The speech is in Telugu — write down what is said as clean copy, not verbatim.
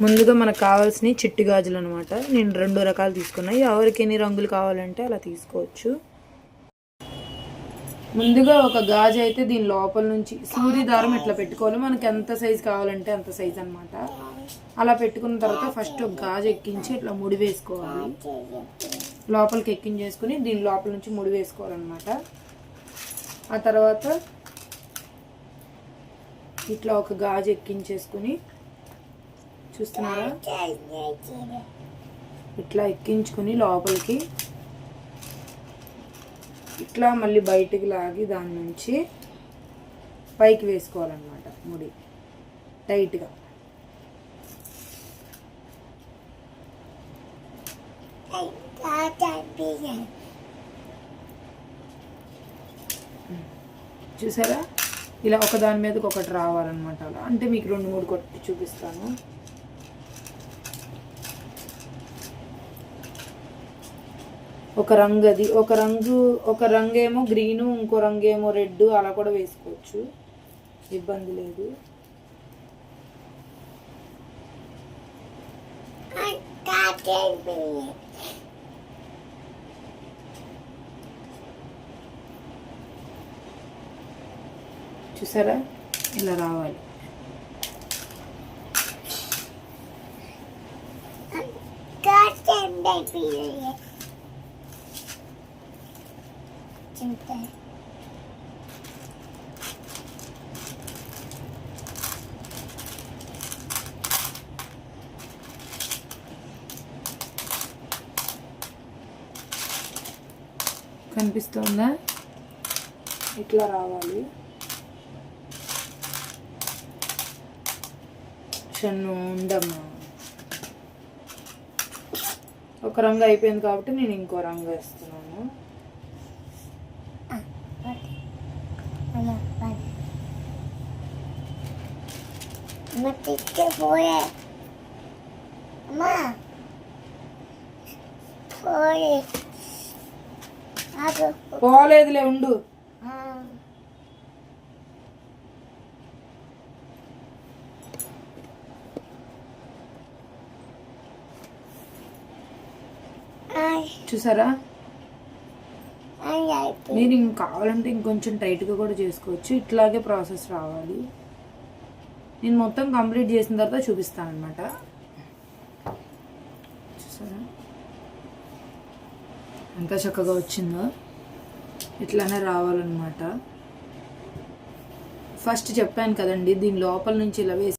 ముందుగా మనకు కావాల్సిన చిట్టి గాజులు అనమాట. నేను 2 రకాలు తీసుకున్నాయి. ఎవరికి ఎన్ని రంగులు కావాలంటే అలా తీసుకోవచ్చు. ముందుగా ఒక గాజు అయితే దీని లోపల నుంచి సూది దారం ఇట్లా పెట్టుకోవాలి. మనకి ఎంత సైజు కావాలంటే అంత సైజు అనమాట. అలా పెట్టుకున్న తర్వాత ఫస్ట్ ఒక గాజు ఎక్కించి ఇట్లా ముడి వేసుకోవాలి. లోపలికి ఎక్కించేసుకుని దీని లోపల నుంచి ముడి వేసుకోవాలన్నమాట. ఆ తర్వాత ఇట్లా ఒక గాజు ఎక్కించేసుకుని, చూస్తున్నారా, ఇట్లా ఎక్కించుకుని లోపలికి ఇట్లా మళ్ళీ బయటికి లాగి దాని నుంచి పైకి వేసుకోవాలన్నమాట ముడి టైట్గా. చూసారా, ఇలా ఒక దాని మీదకి ఒకటి రావాలన్నమాట. అలా అంటే మీకు 2-3 కొట్టి చూపిస్తాను. ఒక రంగు అది, ఒక రంగు ఏమో గ్రీను, ఇంకో రంగు ఏమో రెడ్, అలా కూడా వేసుకోవచ్చు, ఇబ్బంది లేదు. చూసారా, ఇలా రావాలి. కనిపిస్తుందా, ఇట్లా రావాలి. ఉండమ్మా, ఒక రంగు అయిపోయింది కాబట్టి నేను ఇంకో రంగు వేస్తున్నాను. పోలేదులే, ఉండు. చూసారా, మీరు ఇంక కావాలంటే ఇంకొంచెం టైట్గా కూడా చేసుకోవచ్చు. ఇట్లాగే ప్రాసెస్ రావాలి. నేను మొత్తం కంప్లీట్ చేసిన తర్వాత చూపిస్తాను అనమాట. చూసారా ఎంత చక్కగా వచ్చిందో, ఇట్లానే రావాలన్నమాట. ఫస్ట్ చెప్పాను కదండి, దీని లోపల నుంచి ఇలా వేసి